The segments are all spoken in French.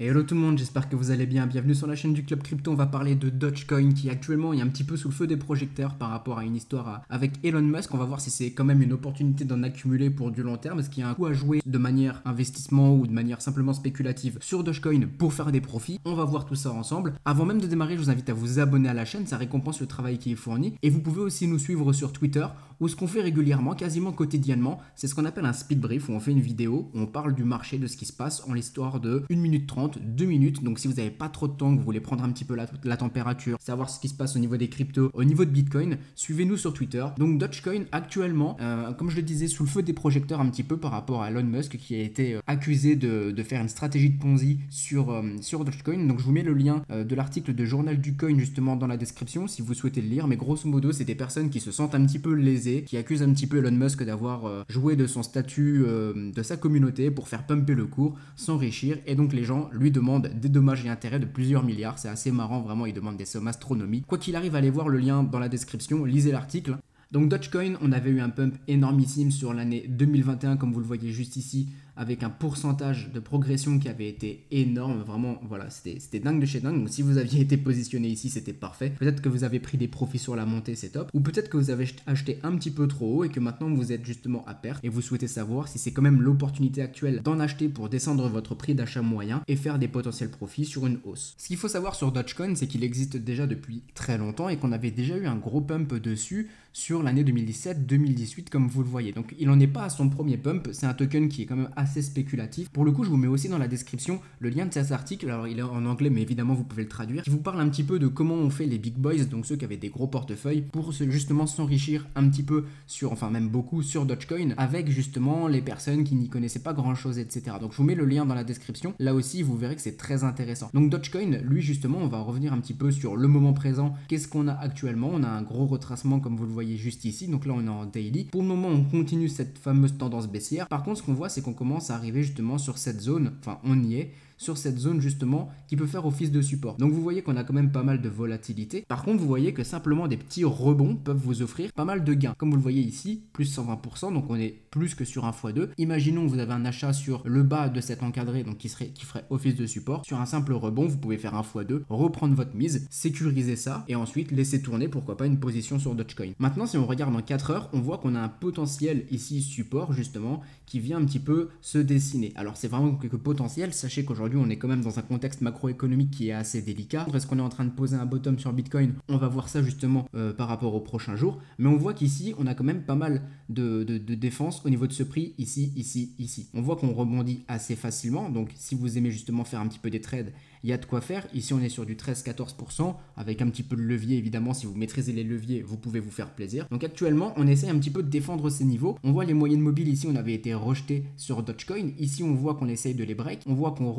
Hello tout le monde, j'espère que vous allez bien. Bienvenue sur la chaîne du Club Crypto. On va parler de Dogecoin qui actuellement est un petit peu sous le feu des projecteurs par rapport à une histoire avec Elon Musk. On va voir si c'est quand même une opportunité d'en accumuler pour du long terme. Est-ce qu'il y a un coup à jouer de manière investissement ou de manière simplement spéculative sur Dogecoin pour faire des profits? On va voir tout ça ensemble. Avant même de démarrer, je vous invite à vous abonner à la chaîne. Ça récompense le travail qui est fourni. Et vous pouvez aussi nous suivre sur Twitter où ce qu'on fait régulièrement, quasiment quotidiennement, c'est ce qu'on appelle un speed brief où on fait une vidéo où on parle du marché, de ce qui se passe en l'histoire de 1 minute 30, 2 minutes. Donc si vous n'avez pas trop de temps, que vous voulez prendre un petit peu la température, savoir ce qui se passe au niveau des cryptos, au niveau de Bitcoin, suivez-nous sur Twitter. Donc Dogecoin actuellement, comme je le disais, sous le feu des projecteurs un petit peu par rapport à Elon Musk qui a été accusé de faire une stratégie de Ponzi sur Dogecoin. Donc je vous mets le lien de l'article de Journal du Coin justement dans la description si vous souhaitez le lire. Mais grosso modo, c'est des personnes qui se sentent un petit peu lésées, qui accusent un petit peu Elon Musk d'avoir joué de son statut, de sa communauté pour faire pumper le cours, s'enrichir. Et donc les gens lui demandent des dommages et intérêts de plusieurs milliards. C'est assez marrant, vraiment, ils demandent des sommes astronomiques. Quoi qu'il arrive, allez voir le lien dans la description, lisez l'article. Donc Dogecoin, on avait eu un pump énormissime sur l'année 2021, comme vous le voyez juste ici, avec un pourcentage de progression qui avait été énorme. Vraiment, voilà, c'était dingue de chez dingue. Donc si vous aviez été positionné ici, c'était parfait. Peut-être que vous avez pris des profits sur la montée, c'est top. Ou peut-être que vous avez acheté un petit peu trop haut et que maintenant vous êtes justement à perte et vous souhaitez savoir si c'est quand même l'opportunité actuelle d'en acheter pour descendre votre prix d'achat moyen et faire des potentiels profits sur une hausse. Ce qu'il faut savoir sur Dogecoin, c'est qu'il existe déjà depuis très longtemps et qu'on avait déjà eu un gros pump dessus sur l'année 2017-2018 comme vous le voyez. Donc il n'en est pas à son premier pump, c'est un token qui est quand même assez spéculatif. Pour le coup, je vous mets aussi dans la description le lien de cet article, alors il est en anglais mais évidemment vous pouvez le traduire, qui vous parle un petit peu de comment on fait les big boys, donc ceux qui avaient des gros portefeuilles, pour justement s'enrichir un petit peu sur, enfin même beaucoup sur Dogecoin, avec justement les personnes qui n'y connaissaient pas grand chose, etc. Donc je vous mets le lien dans la description, là aussi vous verrez que c'est très intéressant. Donc Dogecoin, lui justement, on va revenir un petit peu sur le moment présent, qu'est-ce qu'on a actuellement. On a un gros retracement comme vous le voyez juste ici, donc là on est en daily. Pour le moment on continue cette fameuse tendance baissière. Par contre ce qu'on voit c'est qu'on commence à arriver justement sur cette zone, enfin on y est, sur cette zone justement qui peut faire office de support. Donc vous voyez qu'on a quand même pas mal de volatilité. Par contre vous voyez que simplement des petits rebonds peuvent vous offrir pas mal de gains. Comme vous le voyez ici, plus 120%, donc on est plus que sur un x2. Imaginons que vous avez un achat sur le bas de cet encadré, donc qui ferait office de support. Sur un simple rebond, vous pouvez faire un x2, reprendre votre mise, sécuriser ça et ensuite laisser tourner pourquoi pas une position sur Dogecoin. Maintenant si on regarde en 4 heures, on voit qu'on a un potentiel ici support justement qui vient un petit peu se dessiner. Alors c'est vraiment que potentiel, sachez qu'aujourd'hui on est quand même dans un contexte macroéconomique qui est assez délicat. Est-ce qu'on est en train de poser un bottom sur Bitcoin? On va voir ça justement par rapport aux prochains jours. Mais on voit qu'ici, on a quand même pas mal de défense au niveau de ce prix, ici, ici, ici. On voit qu'on rebondit assez facilement. Donc si vous aimez justement faire un petit peu des trades, il y a de quoi faire. Ici, on est sur du 13-14% avec un petit peu de levier. Évidemment, si vous maîtrisez les leviers, vous pouvez vous faire plaisir. Donc actuellement, on essaye un petit peu de défendre ces niveaux. On voit les moyennes mobiles ici, on avait été rejeté sur Dogecoin. Ici, on voit qu'on essaye de les break. On voit qu'on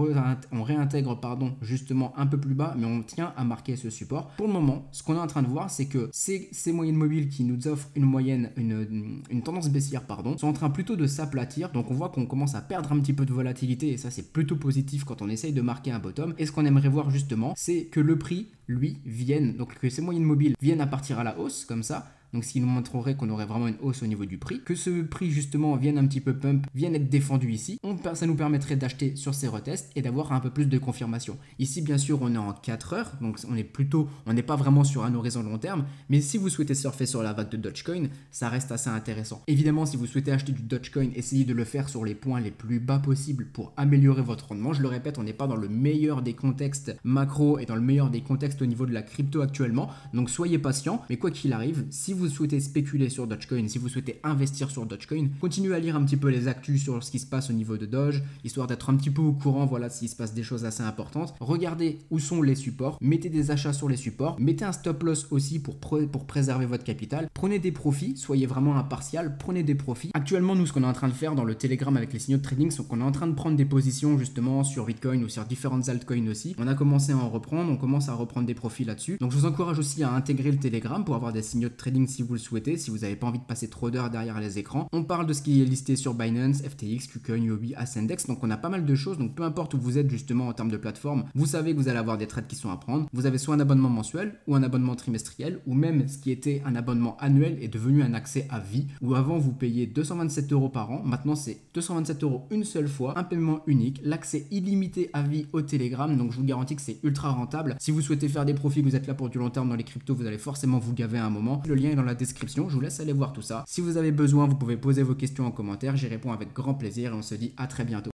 réintègre justement un peu plus bas, mais on tient à marquer ce support. Pour le moment, ce qu'on est en train de voir, c'est que ces moyennes mobiles qui nous offrent une tendance baissière, sont en train plutôt de s'aplatir. Donc on voit qu'on commence à perdre un petit peu de volatilité et ça c'est plutôt positif quand on essaye de marquer un bottom. Et ce qu'on aimerait voir justement, c'est que le prix, lui, vienne, donc que ces moyennes mobiles viennent à partir à la hausse comme ça. Donc ce qui nous montrerait qu'on aurait vraiment une hausse au niveau du prix, que ce prix justement vienne un petit peu pump, vienne être défendu ici, ça nous permettrait d'acheter sur ces retests et d'avoir un peu plus de confirmation. Ici bien sûr on est en 4 heures, donc on n'est pas vraiment sur un horizon long terme, mais si vous souhaitez surfer sur la vague de Dogecoin, ça reste assez intéressant. Évidemment si vous souhaitez acheter du Dogecoin, essayez de le faire sur les points les plus bas possibles pour améliorer votre rendement. Je le répète, on n'est pas dans le meilleur des contextes macro et dans le meilleur des contextes au niveau de la crypto actuellement, donc soyez patient, mais quoi qu'il arrive, si vous souhaitez spéculer sur Dogecoin, si vous souhaitez investir sur Dogecoin, continuez à lire un petit peu les actus sur ce qui se passe au niveau de Doge, histoire d'être un petit peu au courant, voilà, s'il se passe des choses assez importantes. Regardez où sont les supports, mettez des achats sur les supports, mettez un stop loss aussi pour préserver votre capital, prenez des profits, soyez vraiment impartial, prenez des profits. Actuellement, nous, ce qu'on est en train de faire dans le Telegram avec les signaux de trading, c'est qu'on est en train de prendre des positions justement sur Bitcoin ou sur différentes altcoins aussi. On a commencé à en reprendre, on commence à reprendre des profits là-dessus. Donc je vous encourage aussi à intégrer le Telegram pour avoir des signaux de trading si vous le souhaitez, si vous n'avez pas envie de passer trop d'heures derrière les écrans. On parle de ce qui est listé sur Binance, FTX, KuCoin, Huobi, Ascendex, donc on a pas mal de choses, donc peu importe où vous êtes justement en termes de plateforme, vous savez que vous allez avoir des trades qui sont à prendre. Vous avez soit un abonnement mensuel ou un abonnement trimestriel, ou même ce qui était un abonnement annuel est devenu un accès à vie, où avant vous payez 227 € par an, maintenant c'est 227 € une seule fois, un paiement unique, l'accès illimité à vie au Telegram, donc je vous garantis que c'est ultra rentable. Si vous souhaitez faire des profits, vous êtes là pour du long terme dans les cryptos, vous allez forcément vous gaver à un moment. Le lien est dans la description, je vous laisse aller voir tout ça. Si vous avez besoin, vous pouvez poser vos questions en commentaire, j'y réponds avec grand plaisir et on se dit à très bientôt.